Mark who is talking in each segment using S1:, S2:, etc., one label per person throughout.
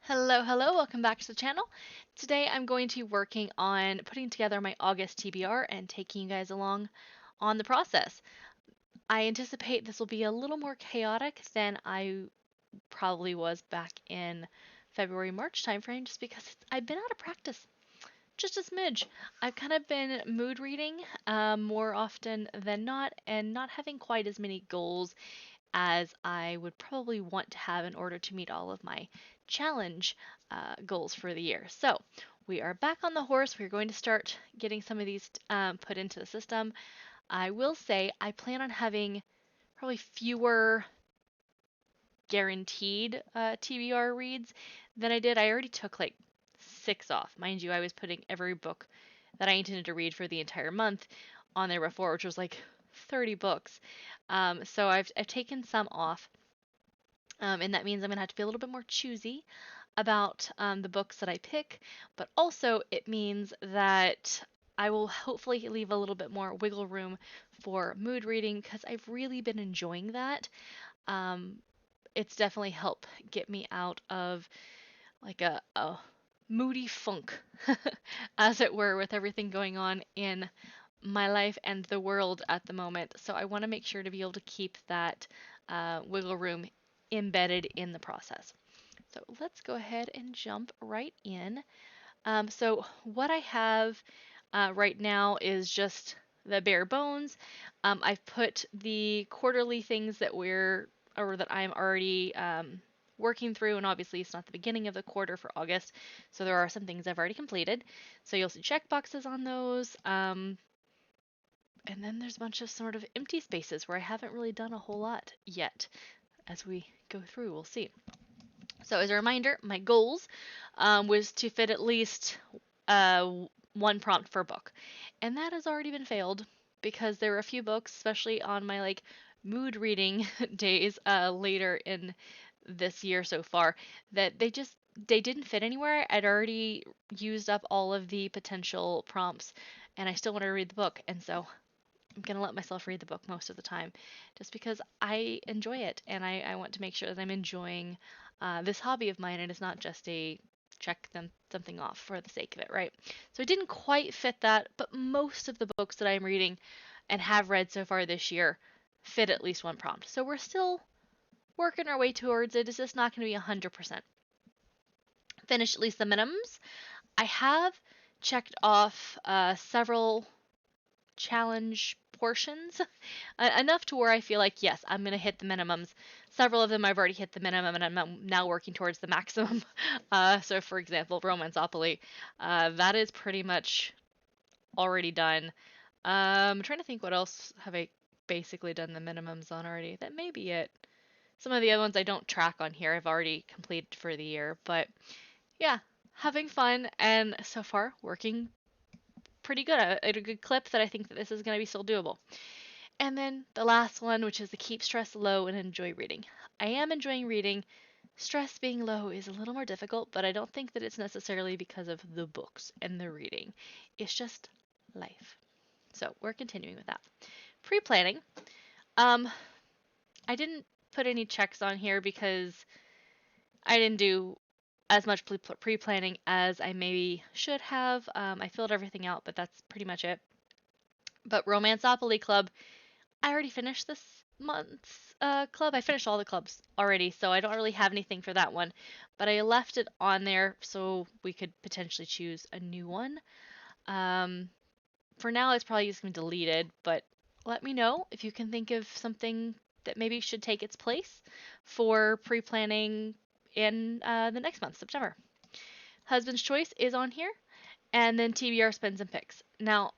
S1: Hello, hello, welcome back to the channel. Today I'm going to be working on putting together my August TBR and taking you guys along on the process. I anticipate this will be a little more chaotic than I probably was back in February, March timeframe just because I've been out of practice. Just a smidge. I've kind of been mood reading more often than not and not having quite as many goals as I would probably want to have in order to meet all of my challenge goals for the year. So we are back on the horse. We're going to start getting some of these put into the system. I will say I plan on having probably fewer guaranteed TBR reads than I did. I already took like 6 off. Mind you, I was putting every book that I intended to read for the entire month on there before, which was like 30 books. So I've taken some off, and that means I'm going to have to be a little bit more choosy about the books that I pick, but also it means that I will hopefully leave a little bit more wiggle room for mood reading because I've really been enjoying that. Um, it's definitely helped get me out of like a moody funk, as it were, with everything going on in my life and the world at the moment. So I want to make sure to be able to keep that wiggle room embedded in the process. So let's go ahead and jump right in. So what I have right now is just the bare bones. I've put the quarterly things that I'm already working through, and obviously it's not the beginning of the quarter for August, so there are some things I've already completed. So you'll see check boxes on those. And then there's a bunch of sort of empty spaces where I haven't really done a whole lot yet. As we go through, we'll see. So as a reminder, my goals was to fit at least uh, one prompt per book, and that has already been failed because there were a few books, especially on my like mood reading days later in this year so far, that they didn't fit anywhere. I'd already used up all of the potential prompts, and I still wanted to read the book, and so I'm gonna let myself read the book most of the time, just because I enjoy it and I want to make sure that I'm enjoying this hobby of mine and it's not just a something off for the sake of it, right? So I didn't quite fit that, but most of the books that I'm reading and have read so far this year fit at least one prompt. So we're still working our way towards it. It's just not going to be 100%. Finish at least the minimums. I have checked off several challenge portions enough to where I feel like, yes, I'm going to hit the minimums. Several of them I've already hit the minimum, and I'm now working towards the maximum. So, for example, Romanceopoly, that is pretty much already done. I'm trying to think what else have I basically done the minimums on already. That may be it. Some of the other ones I don't track on here I've already completed for the year, but yeah, having fun and so far working pretty good at a good clip that I think that this is going to be still doable. And then the last one, which is to keep stress low and enjoy reading. I am enjoying reading. Stress being low is a little more difficult, but I don't think that it's necessarily because of the books and the reading. It's just life. So we're continuing with that. Pre-planning. Um, I didn't put any checks on here because I didn't do as much pre-planning as I maybe should have. I filled everything out, but that's pretty much it. But Romanceopoly Club, I already finished this month's club. I finished all the clubs already, so I don't really have anything for that one. But I left it on there so we could potentially choose a new one. Um, for now, it's probably just going to be deleted, but let me know if you can think of something that maybe should take its place for pre-planning in the next month, September. Husband's Choice is on here, and then TBR Spins and Picks. Now,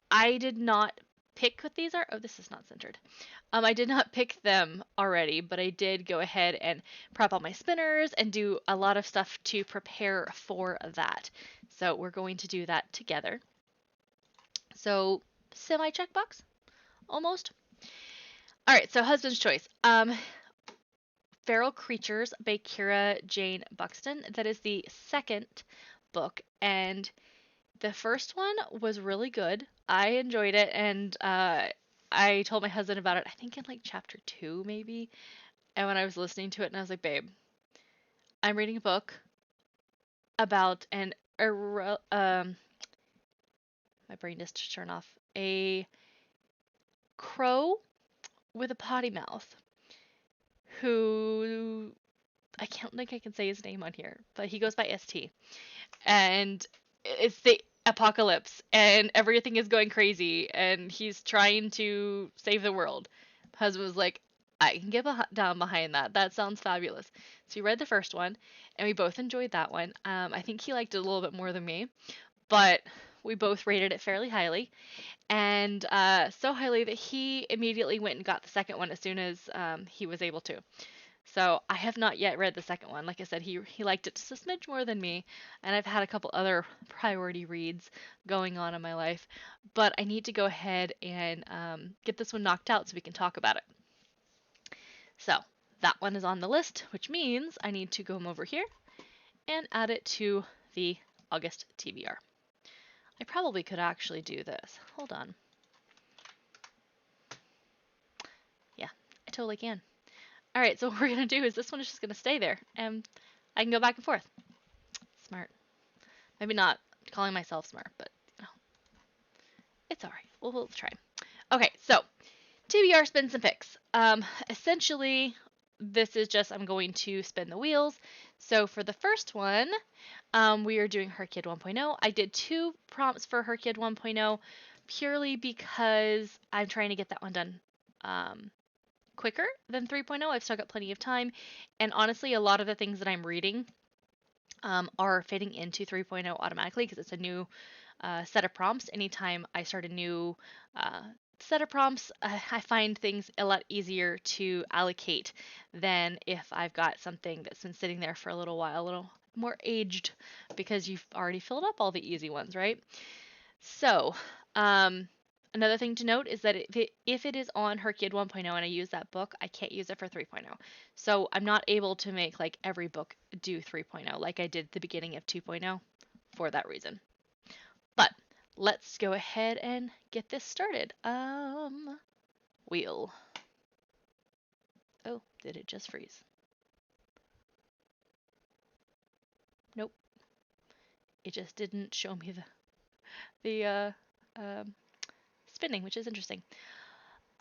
S1: I did not pick what these are. Oh, this is not centered. I did not pick them already, but I did go ahead and prep all my spinners and do a lot of stuff to prepare for that. So we're going to do that together. So semi checkbox, almost. All right, so husband's choice. Feral Creatures by Kira Jane Buxton. That is the second book, and the first one was really good. I enjoyed it, and I told my husband about it, I think in like chapter 2, maybe. And when I was listening to it, and I was like, babe, I'm reading a book about my brain just turned off. A crow with a potty mouth who I can't think I can say his name on here, but he goes by ST. And it's the apocalypse and everything is going crazy and he's trying to save the world. My husband was like, I can get down behind that. That sounds fabulous. So he read the first one and we both enjoyed that one. I think he liked it a little bit more than me, but we both rated it fairly highly, and so highly that he immediately went and got the second one as soon as he was able to. So I have not yet read the second one. Like I said, he liked it just a smidge more than me, and I've had a couple other priority reads going on in my life, but I need to go ahead and get this one knocked out so we can talk about it. So that one is on the list, which means I need to come over here and add it to the August TBR. I probably could actually do this. Hold on. Yeah, I totally can. All right, so what we're going to do is this one is just going to stay there, and I can go back and forth. Smart. Maybe not calling myself smart, but you know, it's all right. We'll try. Okay, so TBR spins and picks. Essentially, this is just I'm going to spin the wheels. So for the first one, we are doing Her Kid 1.0. I did 2 prompts for Her Kid 1.0 purely because I'm trying to get that one done quicker than 3.0. I've still got plenty of time, and honestly, a lot of the things that I'm reading are fitting into 3.0 automatically because it's a new set of prompts. Anytime I start a new set of prompts, I find things a lot easier to allocate than if I've got something that's been sitting there for a little while, a little more aged, because you've already filled up all the easy ones, right? So, another thing to note is that if it is on Her Kid 1.0 and I use that book, I can't use it for 3.0. So I'm not able to make like every book do 3.0 like I did at the beginning of 2.0 for that reason. But let's go ahead and get this started. Wheel. Oh, did it just freeze? Nope. It just didn't show me the spinning, which is interesting.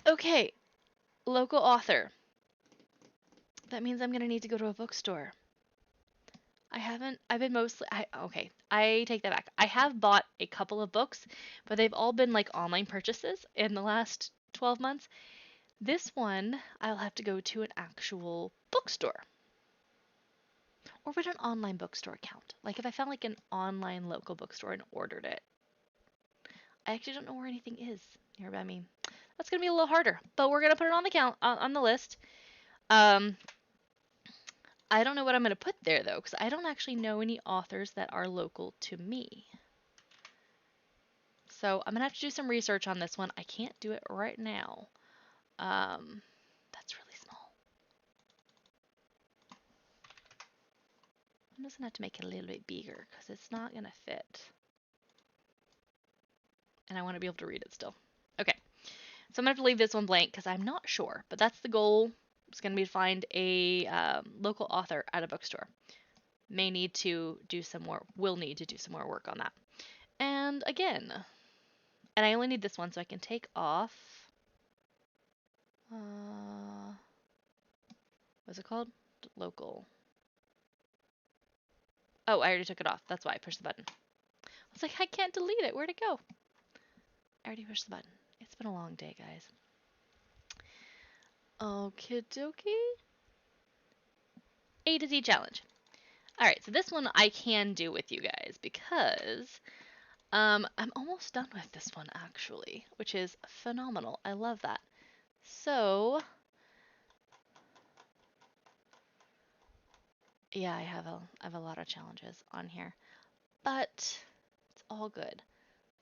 S1: Okay, local author. That means I'm gonna need to go to a bookstore. I've been mostly, okay, I take that back. I have bought a couple of books, but they've all been like online purchases in the last 12 months. This one, I'll have to go to an actual bookstore. Or would an online bookstore count? Like if I found like an online local bookstore and ordered it. I actually don't know where anything is nearby me. That's gonna be a little harder, but we're gonna put it on the on the list. Um, I don't know what I'm gonna put there though, because I don't actually know any authors that are local to me. So I'm gonna have to do some research on this one. I can't do it right now. That's really small. I'm just gonna have to make it a little bit bigger because it's not gonna fit. And I want to be able to read it still. Okay, so I'm gonna have to leave this one blank because I'm not sure, but that's the goal. It's gonna be to find a local author at a bookstore. May need to do some more. Will need to do some more work on that. And again, and I only need this one so I can take off. What's it called? Local. Oh, I already took it off. That's why I pushed the button. I was like, I can't delete it. Where'd it go? I already pushed the button. It's been a long day, guys. Okie dokie. A to Z challenge. Alright, so this one I can do with you guys because I'm almost done with this one actually, which is phenomenal. I love that. So, yeah, I have a lot of challenges on here, but it's all good.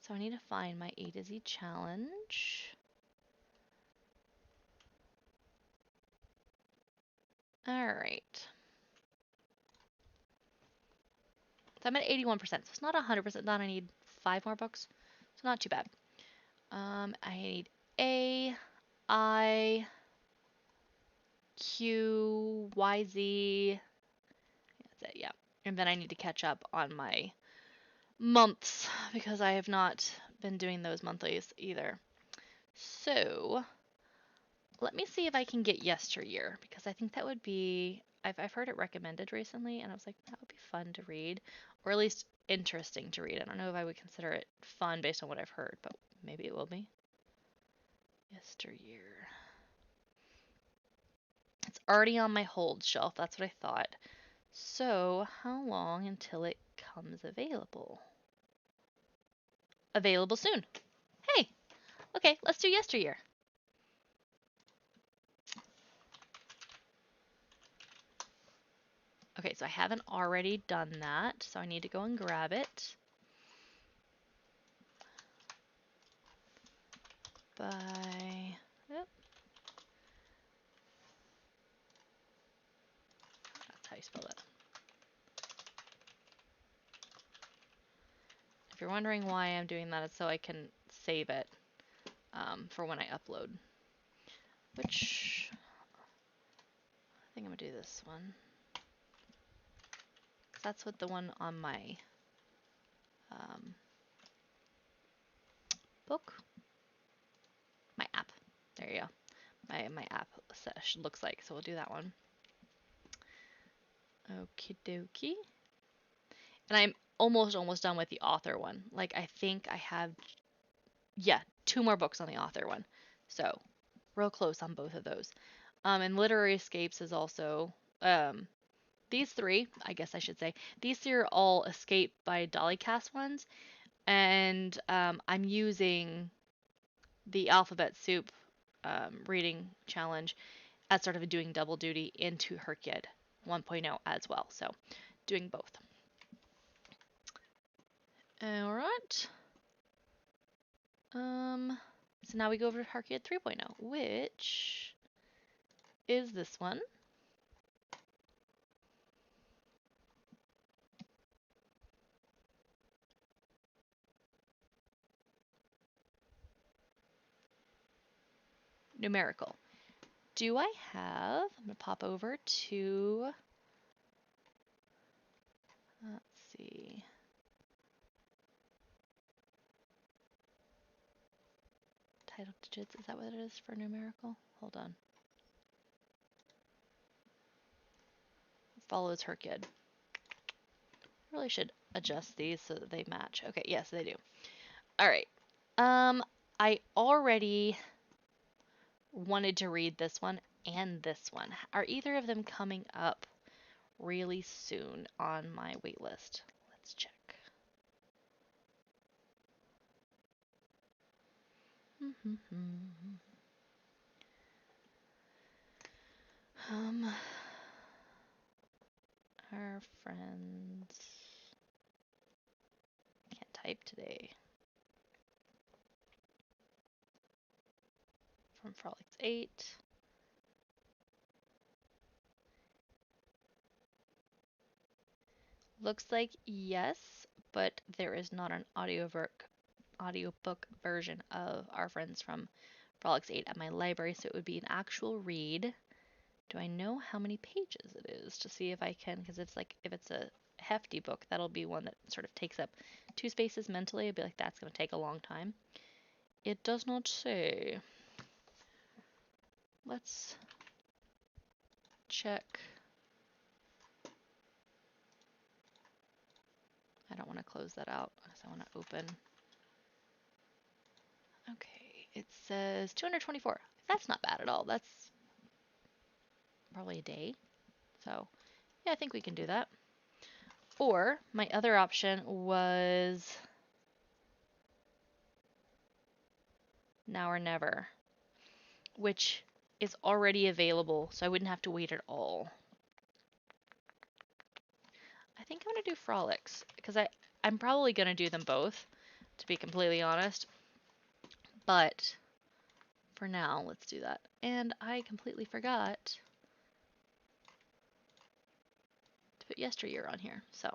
S1: So I need to find my A to Z challenge. Alright. So I'm at 81%, so it's not 100% done. I need 5 more books, so not too bad. I need A, I, Q, Y, Z. And then I need to catch up on my months because I have not been doing those monthlies either. So let me see if I can get yesteryear because I think that would be, I've heard it recommended recently and I was like, that would be fun to read, or at least interesting to read. I don't know if I would consider it fun based on what I've heard, but maybe it will be. Yesteryear. It's already on my hold shelf. That's what I thought. So how long until it comes available? Available soon. Hey, okay, let's do yesteryear. Okay, so I haven't already done that, so I need to go and grab it. By, yep. That's how you spell that. If you're wondering why I'm doing that, it's so I can save it for when I upload. Which, I think I'm gonna do this one. That's what the one on my book, my app. There you go. My app looks like. So we'll do that one. Okie dokie. And I'm almost done with the author one. Like I think I have, yeah, 2 more books on the author one. So real close on both of those. And Literary Escapes is also these 3, I guess I should say. These 3 are all Escape by Dollycast ones, and I'm using the Alphabet Soup reading challenge as sort of doing double duty into her kid 1.0 as well. So doing both. All right. So now we go over to Harkid 3.0, which is this one. Numerical. Do I have, I'm going to pop over to, let's see. Title digits, is that what it is for numerical? Hold on. Follows her kid. Really should adjust these so that they match. Okay, yes, they do. All right. I already wanted to read this one and this one. Are either of them coming up really soon on my wait list? Let's check. Our friends can't type today. From Frolics 8. Looks like yes, but there is not an audiobook version of Our Friends from Frolics 8 at my library, so it would be an actual read. Do I know how many pages it is to see if I can, because it's like, if it's a hefty book, that'll be one that sort of takes up 2 spaces mentally. I'd be like, that's going to take a long time. It does not say. Let's check. I don't want to close that out because I want to open. Okay, it says 224. That's not bad at all. That's probably a day. So, yeah, I think we can do that. Or my other option was Now or Never, which is already available, so I wouldn't have to wait at all. I think I'm going to do Frolics, because I'm probably going to do them both, to be completely honest. But for now, let's do that. And I completely forgot to put yesteryear on here, so.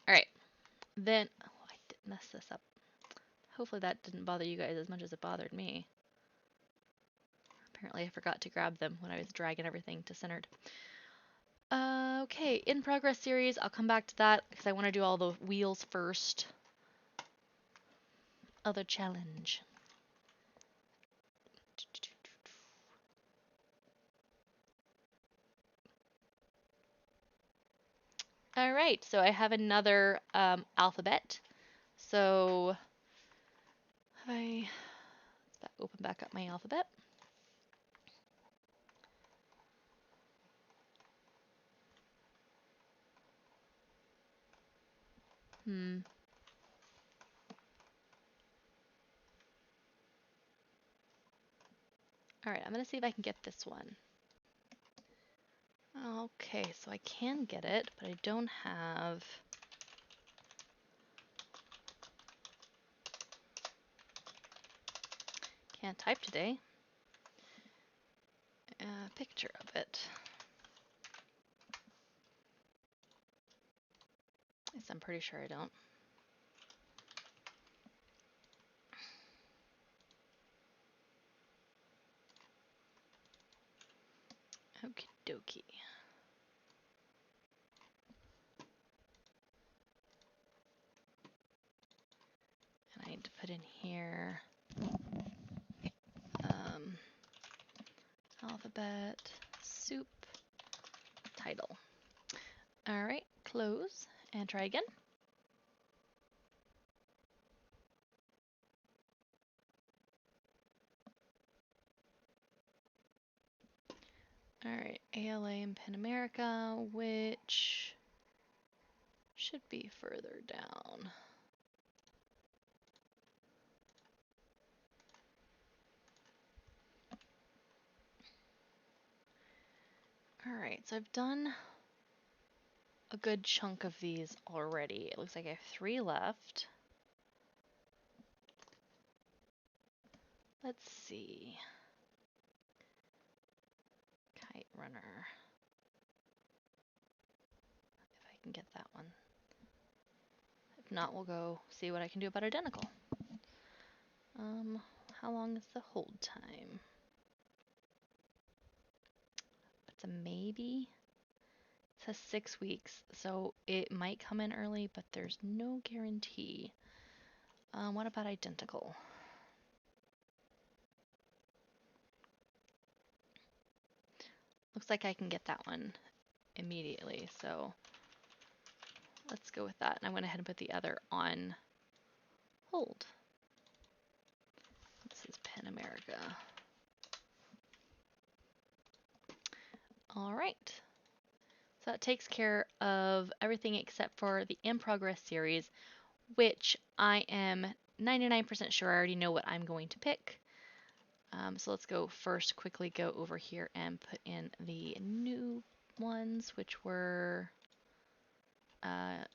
S1: Alright, then, oh, I did mess this up. Hopefully that didn't bother you guys as much as it bothered me. Apparently I forgot to grab them when I was dragging everything to centered. Okay, in progress series, I'll come back to that because I want to do all the wheels first. Other challenge. All right, so I have another alphabet. So let's open back up my alphabet. All right, I'm gonna see if I can get this one. Okay, so I can get it, but I don't have. Can't type today. A picture of it. Yes, I'm pretty sure I don't. Okie dokie. And I need to put in here alphabet soup title. All right, close and try again. All right, ALA in Pan America, which should be further down. All right, so I've done a good chunk of these already. It looks like I have 3 left. Let's see. Kite runner. If I can get that one. If not, we'll go see what I can do about identical. How long is the hold time? It's a maybe. It says 6 weeks, so it might come in early, but there's no guarantee. What about identical? Looks like I can get that one immediately, so let's go with that. And I went ahead and put the other on hold. This is Pan America. All right. So that takes care of everything except for the in progress series, which I am 99% sure I already know what I'm going to pick. So let's go first, quickly go over here and put in the new ones, which were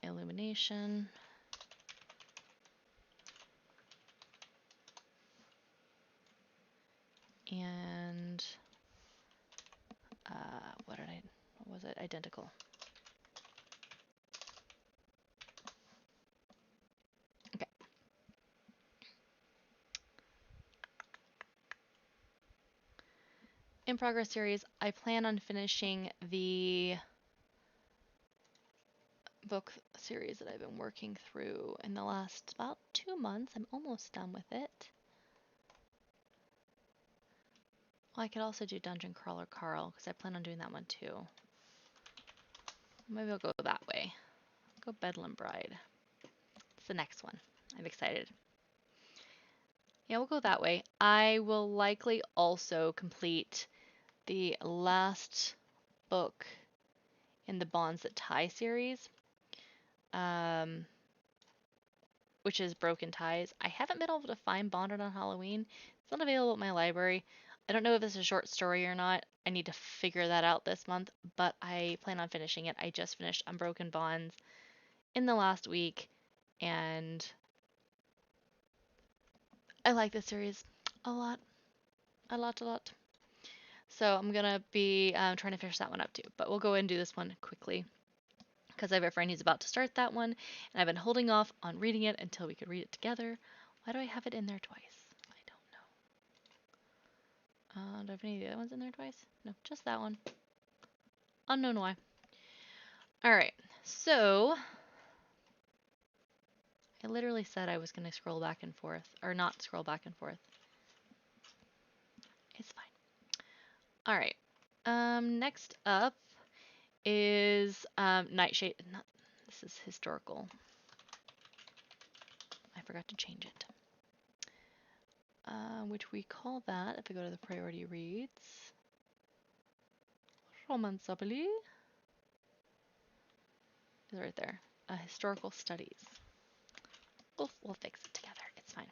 S1: illumination. And what was it? Identical. Okay. In progress series, I plan on finishing the book series that I've been working through in the last about 2 months. I'm almost done with it. Well, I could also do Dungeon Crawler Carl because I plan on doing that one too. Maybe I'll go that way. Go Bedlam Bride. It's the next one. I'm excited. Yeah, we'll go that way. I will likely also complete the last book in the Bonds That Tie series, which is Broken Ties. I haven't been able to find Bonded on Halloween. It's not available at my library. I don't know if it's a short story or not. I need to figure that out this month, but I plan on finishing it. I just finished Unbroken Bonds in the last week, and I like this series a lot. A lot. So I'm going to be trying to finish that one up too, but we'll go ahead and do this one quickly because I have a friend who's about to start that one, and I've been holding off on reading it until we could read it together. Why do I have it in there twice? I don't know. Do I have any of the other ones in there twice? No, just that one. Unknown why. All right, so I literally said I was going to scroll back and forth, or not scroll back and forth. It's fine. All right. Next up is Nightshade. Not, this is historical. I forgot to change it. Which we call that, if I go to the priority reads, romancably, is right there. Historical studies. We'll fix it together. It's fine.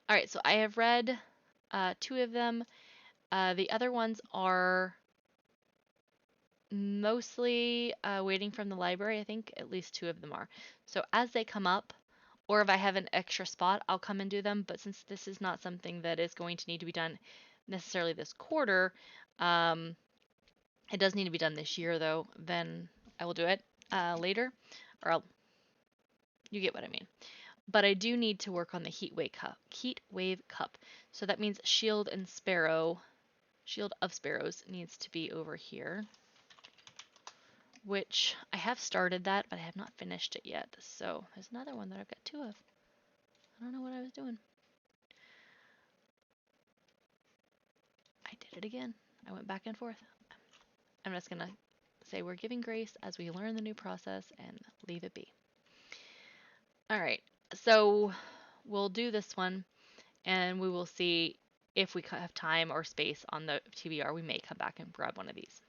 S1: All right, so I have read 2 of them. The other ones are mostly waiting from the library. I think at least 2 of them are. So as they come up, or if I have an extra spot, I'll come and do them. But since this is not something that is going to need to be done necessarily this quarter, it does need to be done this year though, then I will do it later, or you get what I mean. But I do need to work on the heat wave cup. So that means shield of sparrows needs to be over here, which I have started that, but I have not finished it yet. So there's another one that I've got 2 of. I don't know what I was doing. I did it again. I went back and forth. I'm just gonna say we're giving grace as we learn the new process and leave it be. All right, so we'll do this one and we will see if we have time or space on the TBR. We may come back and grab one of these.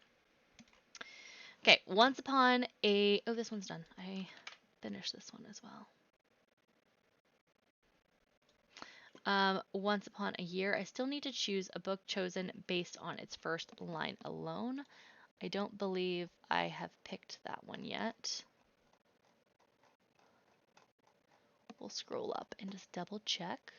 S1: Okay, once upon a... Oh, this one's done. I finished this one as well. Once upon a year, I still need to choose a book chosen based on its first line alone. I don't believe I have picked that one yet. We'll scroll up and just double check.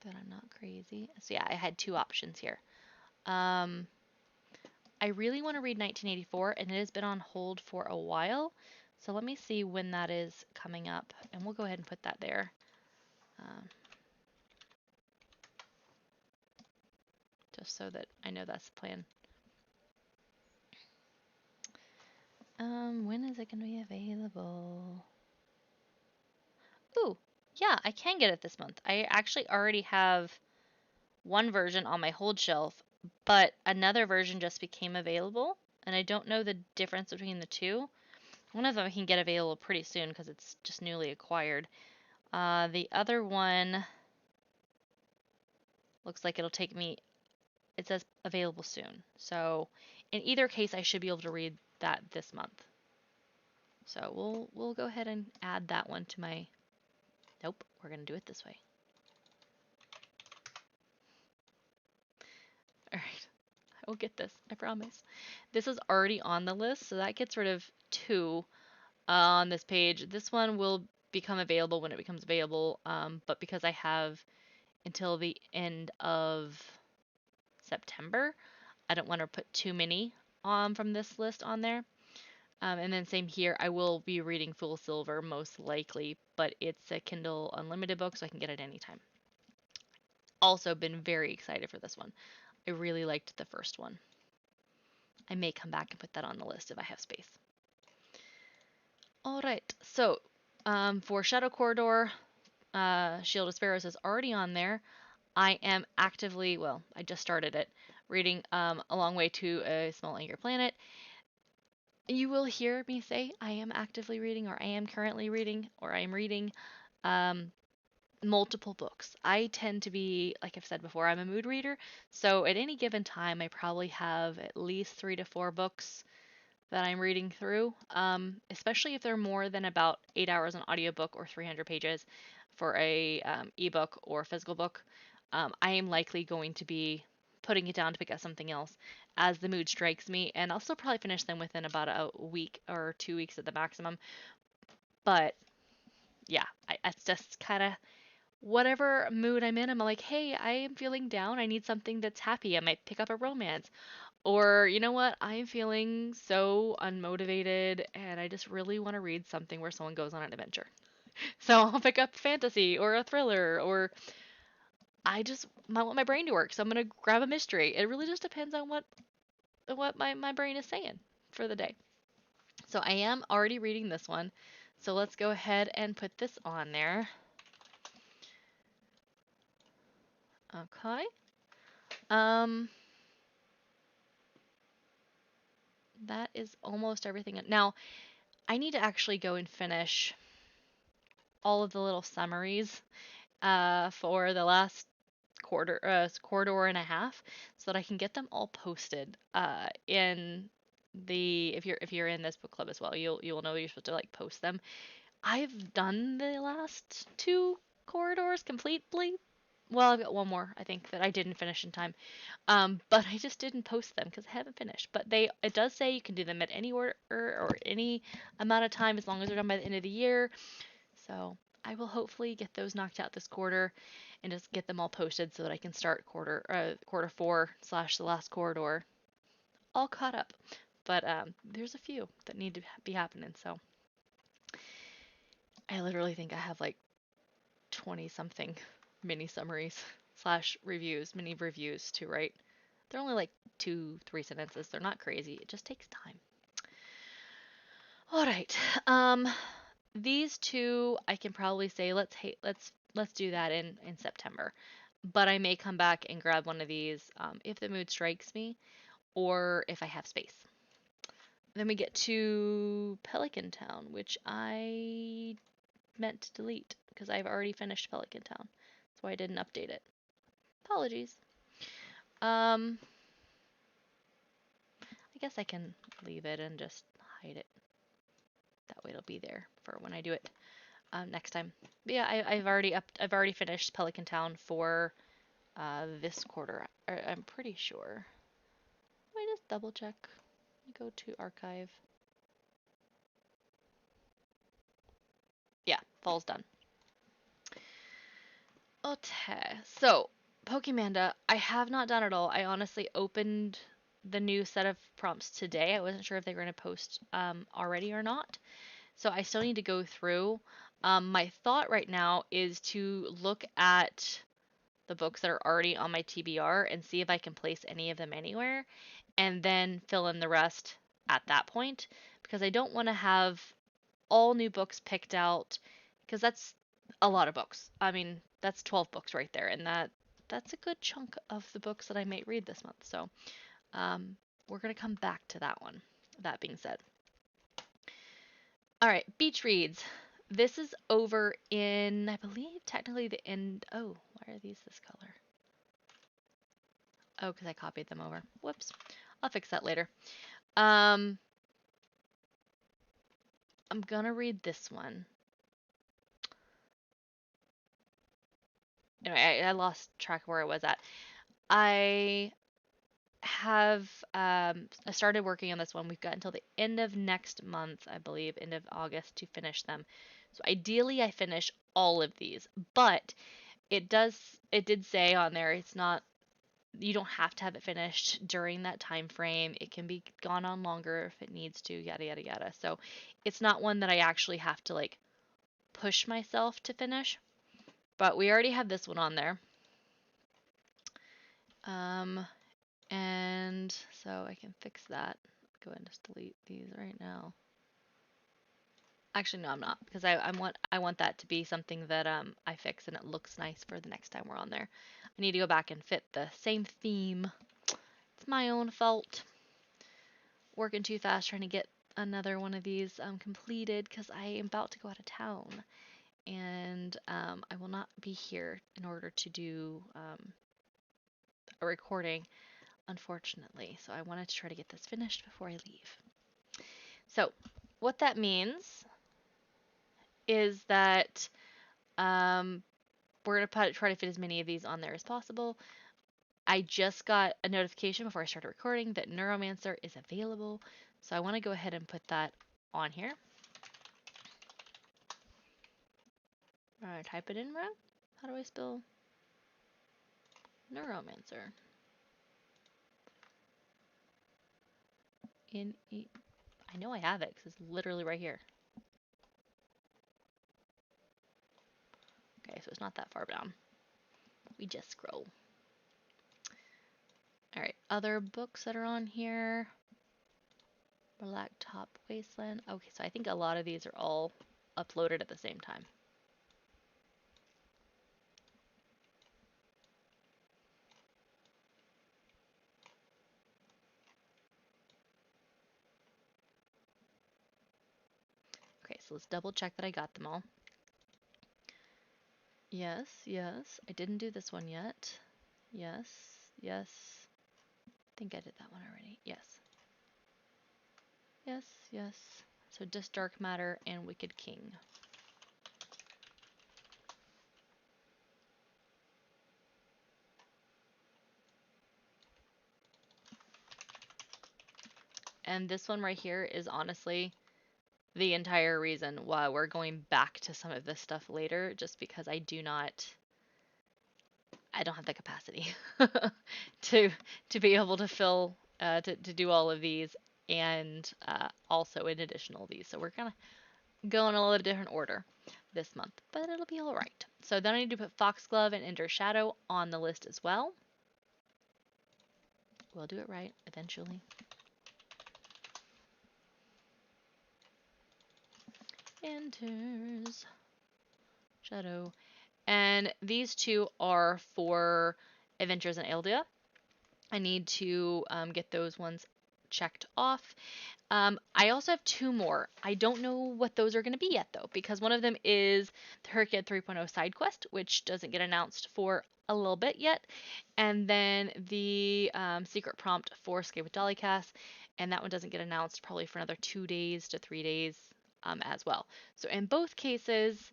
S1: That I'm not crazy. So yeah, I had 2 options here. I really want to read 1984, and it has been on hold for a while. So let me see when that is coming up, and we'll go ahead and put that there. Just so that I know that's the plan. When is it going to be available? Ooh, yeah, I can get it this month. I actually already have one version on my hold shelf, but another version just became available, and I don't know the difference between the 2. One of them can get available pretty soon because it's just newly acquired. The other one looks like it'll take me, it says available soon. So in either case, I should be able to read that this month. So we'll go ahead and add that one to my, nope, we're going to do it this way. All right, I will get this, I promise. This is already on the list, so that gets rid of 2 on this page. This one will become available when it becomes available, but because I have until the end of September, I don't want to put too many from this list on there. And then same here, I will be reading Full Silver most likely, but it's a Kindle Unlimited book, so I can get it anytime. Also been very excited for this one. I really liked the first one. I may come back and put that on the list if I have space. All right, so for Shadow Corridor, Shield of Sparrows is already on there. I am actively, well, I just started it, reading A Long Way to a Small Angry Planet. You will hear me say I am actively reading, or I am currently reading, or I am reading multiple books. I tend to be, like I've said before, I'm a mood reader, so at any given time I probably have at least 3 to 4 books that I'm reading through, especially if they're more than about 8 hours an audiobook or 300 pages for a ebook or physical book. I am likely going to be putting it down to pick up something else as the mood strikes me, and I'll still probably finish them within about a week or 2 weeks at the maximum. But yeah, it's just kind of whatever mood I'm in. I'm like, hey, I am feeling down. I need something that's happy. I might pick up a romance. Or, you know what, I am feeling so unmotivated and I just really want to read something where someone goes on an adventure. So I'll pick up fantasy or a thriller or I just want my brain to work, so I'm gonna grab a mystery. It really just depends on what my brain is saying for the day. So I am already reading this one. So let's go ahead and put this on there. Okay. Um, that is almost everything. Now, I need to actually go and finish all of the little summaries for the last quarter and a half, so that I can get them all posted in the if you're in this book club as well, you'll know you're supposed to like post them. I've done the last two corridors completely. Well, I've got one more I think that I didn't finish in time. But I just didn't post them because I haven't finished. But it does say you can do them at any order or any amount of time as long as they're done by the end of the year. So I will hopefully get those knocked out this quarter and just get them all posted so that I can start quarter four slash the last corridor all caught up. But there's a few that need to be happening. So I literally think I have like 20 something mini summaries slash reviews, mini reviews to write. They're only like 2, 3 sentences. They're not crazy. It just takes time. All right. These two I can probably say let's do that in September. But I may come back and grab one of these if the mood strikes me or if I have space. Then we get to Pelican Town, which I meant to delete because I've already finished Pelican Town. That's why I didn't update it. Apologies. I guess I can leave it and just hide it. That way it'll be there for when I do it next time. But yeah, I've already finished Pelican Town for this quarter. I'm pretty sure. Let me just double check. Go to archive. Yeah, fall's done. Okay, so Pokemanda, I have not done it all. I honestly opened the new set of prompts today. I wasn't sure if they were going to post already or not. So I still need to go through. My thought right now is to look at the books that are already on my TBR and see if I can place any of them anywhere and then fill in the rest at that point because I don't want to have all new books picked out because that's a lot of books. I mean, that's 12 books right there and that's a good chunk of the books that I might read this month. So, we're going to come back to that one. That being said. All right, beach reads. This is over in, I believe, technically the end. Oh, why are these this color? Oh, because I copied them over. Whoops. I'll fix that later. I'm gonna read this one. Anyway, I lost track of where I was at. I have I started working on this one. We've got until the end of next month, I believe, end of August to finish them. So ideally I finish all of these, but it did say on there it's not you don't have to have it finished during that time frame. It can be gone on longer if it needs to, yada yada yada. So it's not one that I actually have to like push myself to finish. But we already have this one on there. And so I can fix that. Go ahead and just delete these right now. Actually, no, I'm not because I want that to be something that I fix and it looks nice for the next time we're on there. I need to go back and fit the same theme. It's my own fault. Working too fast trying to get another one of these completed because I am about to go out of town and I will not be here in order to do a recording, unfortunately. So I wanted to try to get this finished before I leave. So what that means is that we're going to try to fit as many of these on there as possible. I just got a notification before I started recording that Neuromancer is available. So I want to go ahead and put that on here. Alright, type it in wrong. How do I spell Neuromancer? I know I have it because it's literally right here. Okay, so it's not that far down. We just scroll. All right, other books that are on here. Blacktop Wasteland. Okay, so I think a lot of these are all uploaded at the same time. Okay, so let's double check that I got them all. Yes, yes. I didn't do this one yet. Yes, yes. I think I did that one already. Yes. Yes, yes. So just Dark Matter and Wicked King. And this one right here is honestly the entire reason why we're going back to some of this stuff later, just because I don't have the capacity to be able to fill to do all of these and also in additional these. So we're kind of going a little different order this month, but it'll be all right. So then I need to put Foxglove and Ender Shadow on the list as well. We'll do it right eventually. Enters Shadow. And these two are for Adventures in Eldia. I need to get those ones checked off. I also have two more. I don't know what those are going to be yet, though, because one of them is the Hurricane 3.0 side quest, which doesn't get announced for a little bit yet, and then the secret prompt for Escape with Dollycast, and that one doesn't get announced probably for another 2 days to 3 days as well. So in both cases,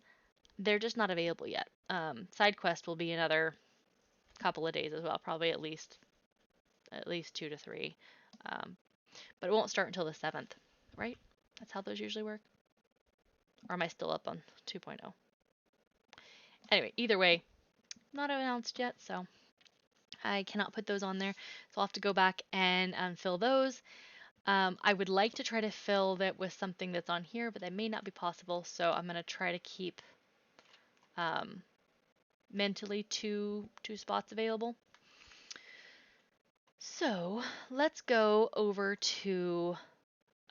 S1: they're just not available yet. Side quest will be another couple of days as well, probably at least 2 to 3. But it won't start until the 7th, right? That's how those usually work. Or am I still up on 2.0? Anyway, either way, not announced yet, so I cannot put those on there. So I'll have to go back and fill those. I would like to try to fill that with something that's on here, but that may not be possible. So I'm going to try to keep mentally two spots available. So let's go over to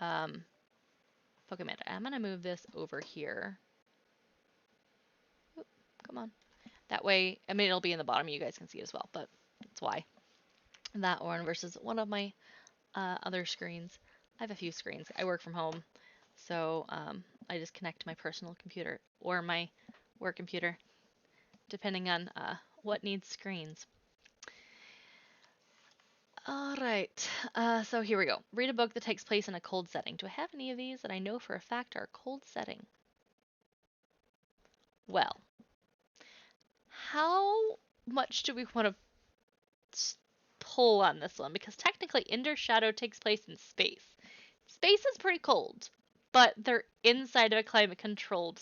S1: Pokemon. I'm going to move this over here. Oop, come on. That way, I mean, it'll be in the bottom. You guys can see it as well, but that's why. That one versus one of my other screens. I have a few screens. I work from home, so I just connect to my personal computer or my work computer, depending on what needs screens. All right, so here we go. Read a book that takes place in a cold setting. Do I have any of these that I know for a fact are cold setting? Well, how much do we want to pull on this one? Because technically Ender Shadow takes place in space. Space is pretty cold, but they're inside of a climate-controlled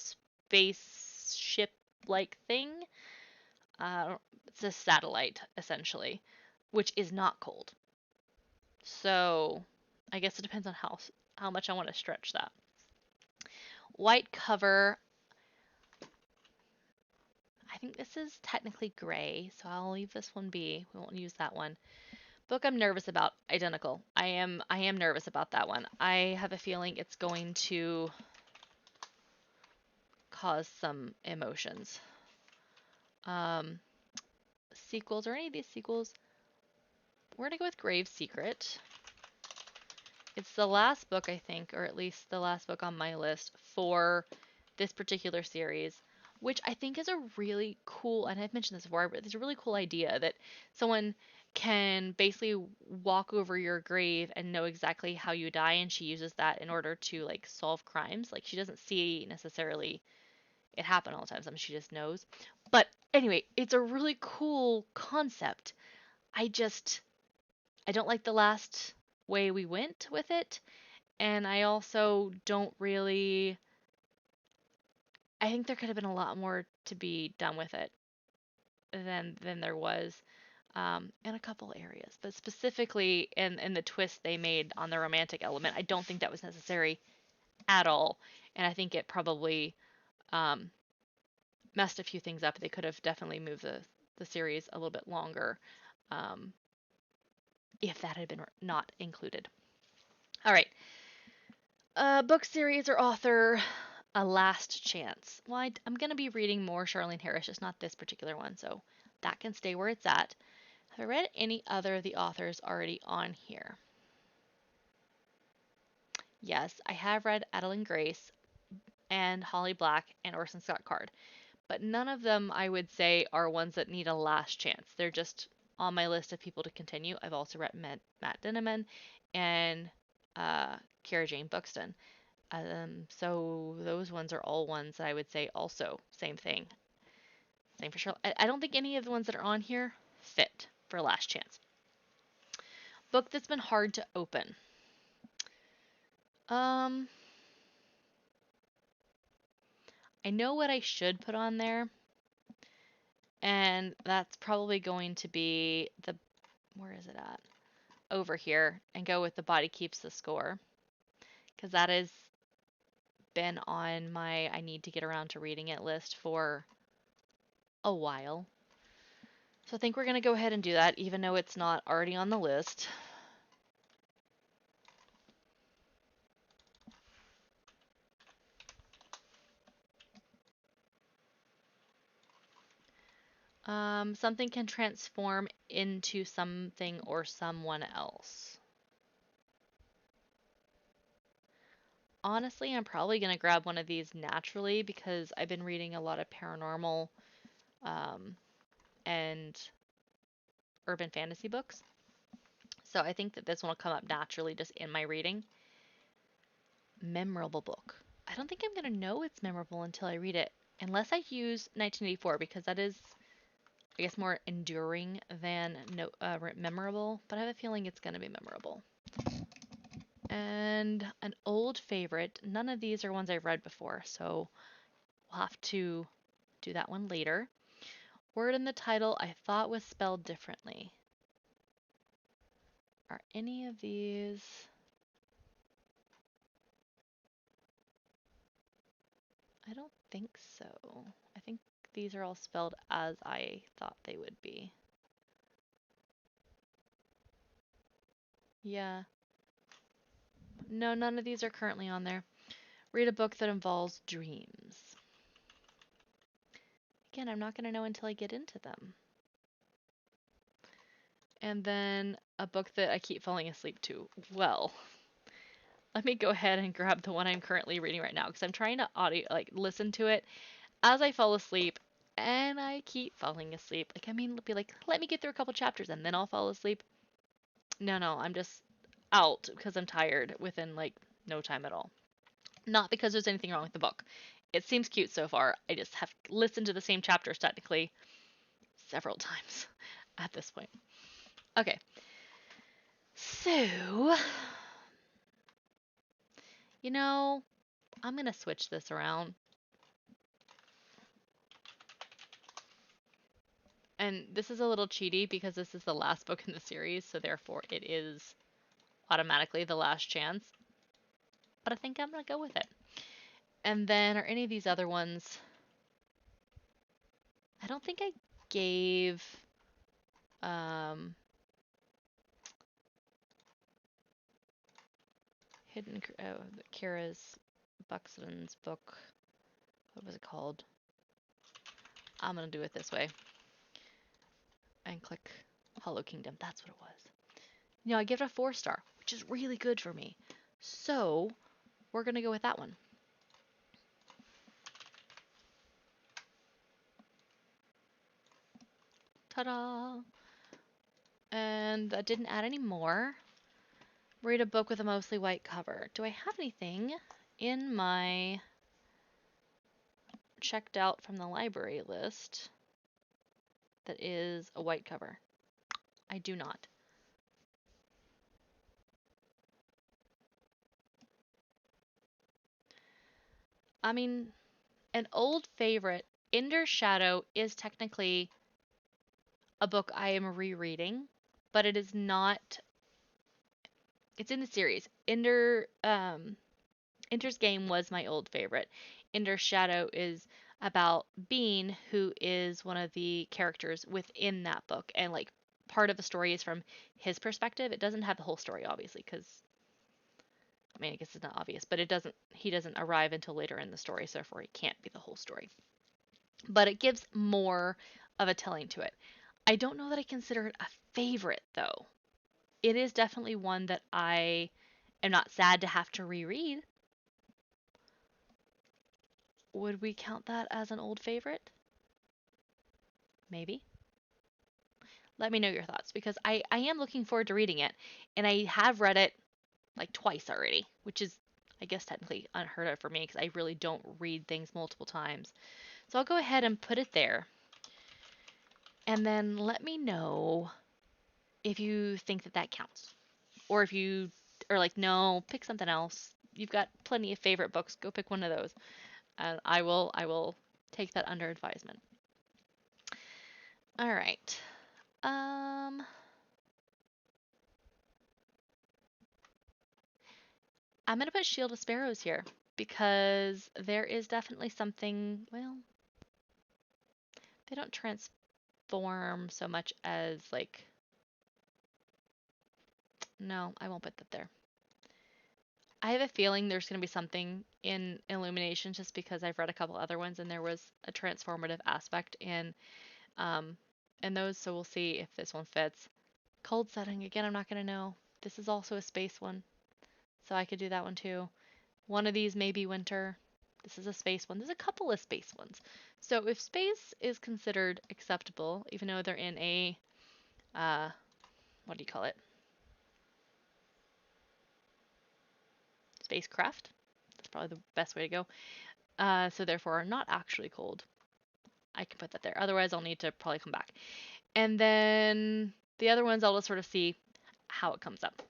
S1: spaceship-like thing. It's a satellite, essentially, which is not cold. So I guess it depends on how much I want to stretch that. White cover. I think this is technically gray, so I'll leave this one be. We won't use that one. Book I'm nervous about. Identical. I am nervous about that one. I have a feeling it's going to cause some emotions. Sequels, or any of these sequels? We're gonna go with Grave Secret. It's the last book, I think, or at least the last book on my list for this particular series, which I think is a really cool, and I've mentioned this before, but it's a really cool idea that someone can basically walk over your grave and know exactly how you die, and she uses that in order to like solve crimes. Like she doesn't see necessarily it happen all the time. Sometimes she just knows. But anyway, it's a really cool concept. I don't like the last way we went with it, and I also don't really. I think there could have been a lot more to be done with it than there was in a couple areas, but specifically in the twist they made on the romantic element, I don't think that was necessary at all, and I think it probably messed a few things up. They could have definitely moved the series a little bit longer um, if that had been not included. All right. Book series or author, A Last Chance. Well, I'm going to be reading more Charlene Harris, just not this particular one, so that can stay where it's at. Have I read any other of the authors already on here? Yes, I have read Adeline Grace and Holly Black and Orson Scott Card, but none of them I would say are ones that need a last chance. They're just on my list of people to continue. I've also read Matt Dinneman and Kara Jane Buxton. So those ones are all ones that I would say also same thing. Same for sure. I don't think any of the ones that are on here fit for last chance. Book that's been hard to open. I know what I should put on there, and that's probably going to be where is it at? Over here, and go with The Body Keeps the Score, because that has been on my I need to get around to reading it list for a while. So I think we're going to go ahead and do that, even though it's not already on the list. Something can transform into something or someone else. Honestly, I'm probably going to grab one of these naturally because I've been reading a lot of paranormal and urban fantasy books. So I think that this one will come up naturally just in my reading. Memorable book. I don't think I'm going to know it's memorable until I read it, unless I use 1984 because that is, I guess, more enduring than memorable, but I have a feeling it's going to be memorable. And an old favorite. None of these are ones I've read before, so we'll have to do that one later. Word in the title I thought was spelled differently. Are any of these... I don't think so. I think these are all spelled as I thought they would be. Yeah. No, none of these are currently on there. Read a book that involves dreams. Again, I'm not going to know until I get into them. And then a book that I keep falling asleep to. Well, let me go ahead and grab the one I'm currently reading right now because I'm trying to listen to it as I fall asleep, and I keep falling asleep. Like, I mean, be like, let me get through a couple chapters and then I'll fall asleep. No, I'm just out because I'm tired within like no time at all. Not because there's anything wrong with the book. It seems cute so far. I just have listened to the same chapters technically several times at this point. Okay. So, I'm going to switch this around. And this is a little cheaty because this is the last book in the series, so therefore it is automatically the last chance. But I think I'm going to go with it. And then are any of these other ones... I don't think I gave... Kara's Buxton's book. What was it called? I'm going to do it this way. And click Hollow Kingdom. That's what it was. I give it a 4-star, which is really good for me. So, we're going to go with that one. Ta-da! And I didn't add any more. Read a book with a mostly white cover. Do I have anything in my checked out from the library list that is a white cover? I do not. I mean, an old favorite, Ender's Shadow, is technically a book I am rereading, but it is not... It's in the series. Ender's Game was my old favorite. Ender's Shadow is about Bean, who is one of the characters within that book, and like part of the story is from his perspective. It doesn't have the whole story, obviously, because I mean, I guess it's not obvious, but it doesn't. He doesn't arrive until later in the story, so therefore he can't be the whole story. But it gives more of a telling to it. I don't know that I consider it a favorite, though. It is definitely one that I am not sad to have to reread. Would we count that as an old favorite? Maybe. Let me know your thoughts because I am looking forward to reading it. And I have read it like twice already, which is, I guess, technically unheard of for me because I really don't read things multiple times. So I'll go ahead and put it there. And then let me know if you think that that counts. Or if you are like, no, pick something else. You've got plenty of favorite books. Go pick one of those. And I will take that under advisement. All right. Um, I'm going to put Shield of Sparrows here because there is definitely something, well, they don't transform so much as like, no, I won't put that there. I have a feeling there's going to be something in Illumination just because I've read a couple other ones and there was a transformative aspect um, in those, so we'll see if this one fits. Cold setting, again, I'm not going to know. This is also a space one, so I could do that one too. One of these may be winter. This is a space one. There's a couple of space ones. So if space is considered acceptable, even though they're in a, what do you call it? Spacecraft. That's probably the best way to go. So therefore are not actually cold. I can put that there. Otherwise I'll need to probably come back. And then the other ones I'll just sort of see how it comes up.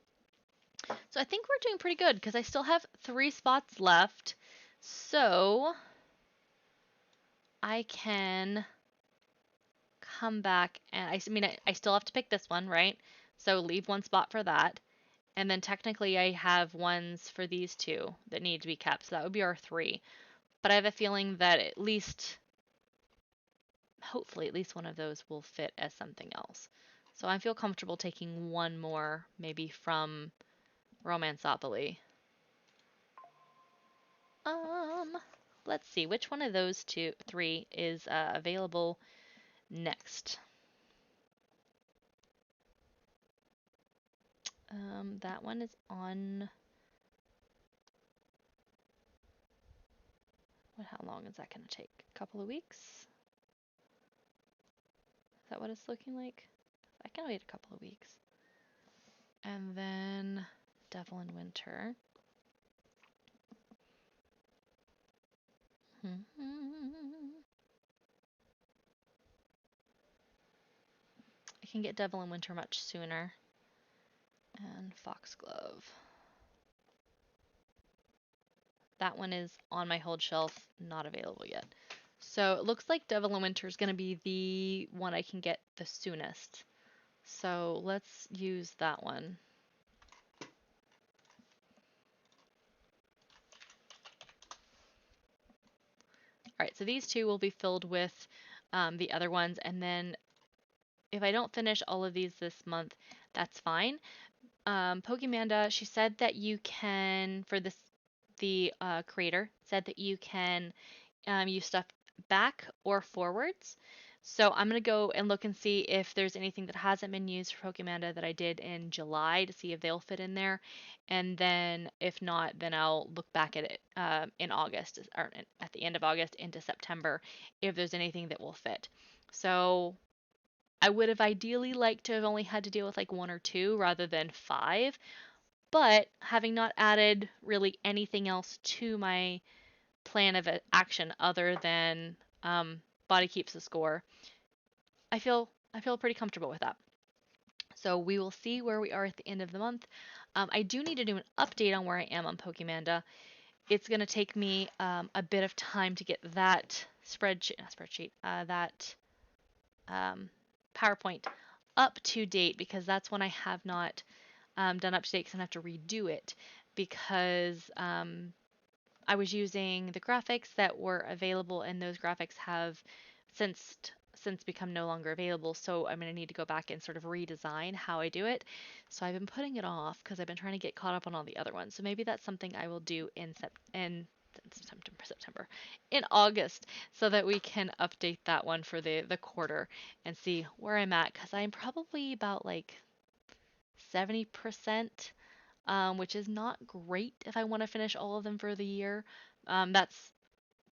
S1: So I think we're doing pretty good because I still have 3 spots left. So I can come back and I mean I still have to pick this one, right? So leave 1 spot for that. And then technically I have ones for these 2 that need to be kept. So that would be our 3. But I have a feeling that at least, hopefully at least one of those will fit as something else. So I feel comfortable taking one more, maybe from Romanceopoly. Um, let's see, which one of those 3 is available next? That one is on. How long is that going to take? A couple of weeks? Is that what it's looking like? I can wait a couple of weeks. And then Devil in Winter. I can get Devil in Winter much sooner. And Foxglove. That one is on my hold shelf, not available yet. So it looks like Devil in Winter is going to be the one I can get the soonest. So let's use that one. All right, so these 2 will be filled with the other ones, and then if I don't finish all of these this month, that's fine. Pokemanda, she said that you can, for this, the creator said that you can use stuff back or forwards. So I'm going to go and look and see if there's anything that hasn't been used for Pokemanda that I did in July to see if they'll fit in there. And then if not, then I'll look back at it in August or at the end of August into September if there's anything that will fit. So I would have ideally liked to have only had to deal with like 1 or 2 rather than 5. But having not added really anything else to my plan of action other than body keeps the score, I feel pretty comfortable with that. So we will see where we are at the end of the month. I do need to do an update on where I am on Pokemanda. It's going to take me a bit of time to get that that PowerPoint up to date because that's when I have not done up to date because I have to redo it because I was using the graphics that were available, and those graphics have since since become no longer available. So I'm going to need to go back and sort of redesign how I do it. So I've been putting it off because I've been trying to get caught up on all the other ones. So maybe that's something I will do in September, in August, so that we can update that one for the quarter and see where I'm at. Because I'm probably about like 70%, which is not great if I want to finish all of them for the year. That's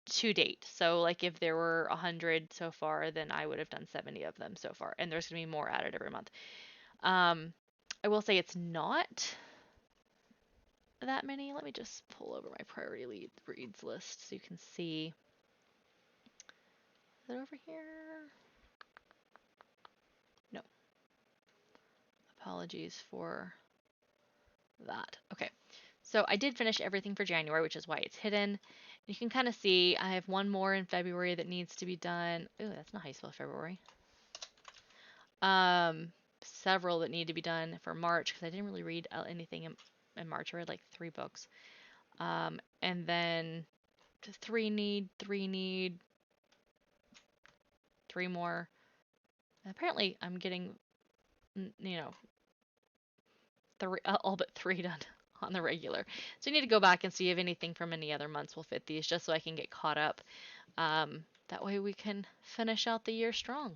S1: to date. So like if there were 100 so far, then I would have done 70 of them so far, and there's going to be more added every month. I will say it's not that many. Let me just pull over my priority reads list so you can see. Is it over here? No. Apologies for that. Okay. So I did finish everything for January, which is why it's hidden. You can kind of see I have one more in February that needs to be done. Ooh, that's not how you spell February. Several that need to be done for March because I didn't really read anything in March. I read like 3 books. And then three need 3 more. And apparently I'm getting, you know, all but 3 done on the regular. So I need to go back and see if anything from any other months will fit these, just so I can get caught up. That way we can finish out the year strong.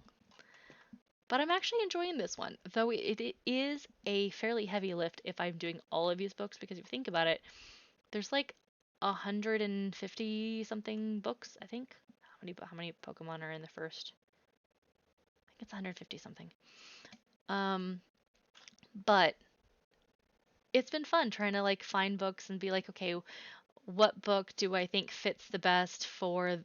S1: But I'm actually enjoying this one, though it is a fairly heavy lift if I'm doing all of these books, because if you think about it, there's like 150 something books, I think. How many Pokemon are in the first? I think it's 150 something. But it's been fun trying to like find books and be like, okay, what book do I think fits the best for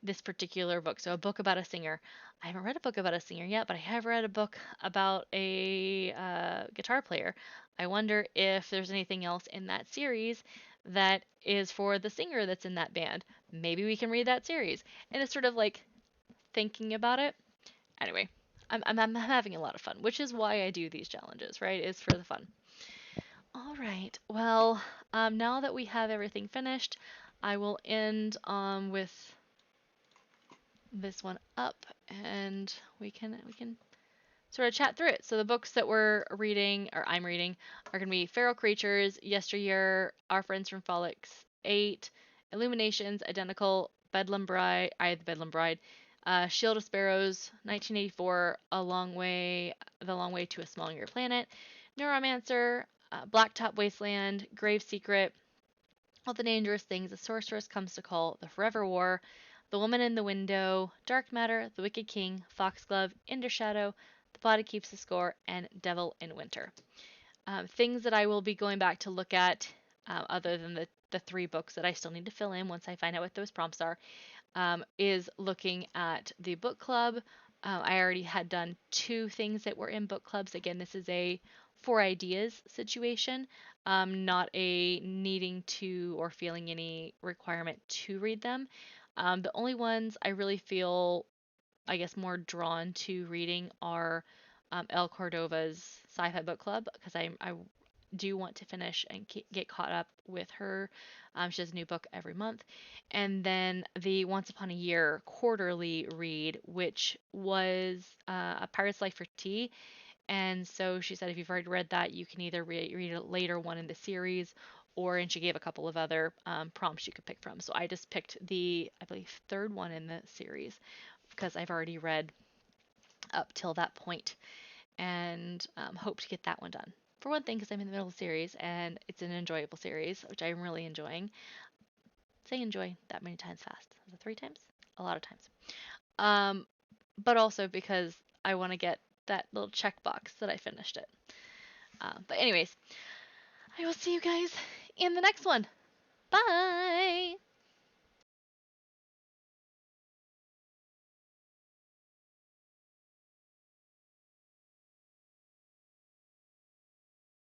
S1: this particular book? So a book about a singer. I haven't read a book about a singer yet, but I have read a book about a guitar player. I wonder if there's anything else in that series that is for the singer that's in that band. Maybe we can read that series. And it's sort of like thinking about it. Anyway, I'm having a lot of fun, which is why I do these challenges, right? Is for the fun. All right. Well, now that we have everything finished, I will end with this one up, and we can sort of chat through it. So the books that we're reading, or I'm reading, are going to be Feral Creatures, Yesteryear, Our Friends from Frolics 8, Illuminations, Identical, Bedlam Bride, the Bedlam Bride, Shield of Sparrows, 1984, The Long Way to a Smaller Planet, Neuromancer, Blacktop Wasteland, Grave Secret, All the Dangerous Things a Sorceress Comes to Call, The Forever War, The Woman in the Window, Dark Matter, The Wicked King, Foxglove, Ender Shadow, The Body Keeps the Score, and Devil in Winter. Things that I will be going back to look at, other than the 3 books that I still need to fill in once I find out what those prompts are, is looking at the book club. I already had done 2 things that were in book clubs. Again, this is a 4 ideas situation, not a needing to or feeling any requirement to read them. The only ones I really feel, I guess, more drawn to reading are El Cordova's sci-fi book club, because I do want to finish and get caught up with her. She has a new book every month. And then the Once Upon a Year quarterly read, which was A Pirate's Life for Tea. And so she said if you've already read that, you can either read a later one in the series, and she gave a couple of other prompts you could pick from. So I just picked the, I believe, 3rd one in the series, because I've already read up till that point, and hope to get that one done. For one thing, because I'm in the middle of the series and it's an enjoyable series, which I'm really enjoying. Say enjoy that many times fast. Is it 3 times? A lot of times. But also because I want to get that little checkbox that I finished it. But anyways, I will see you guys in the next one. Bye!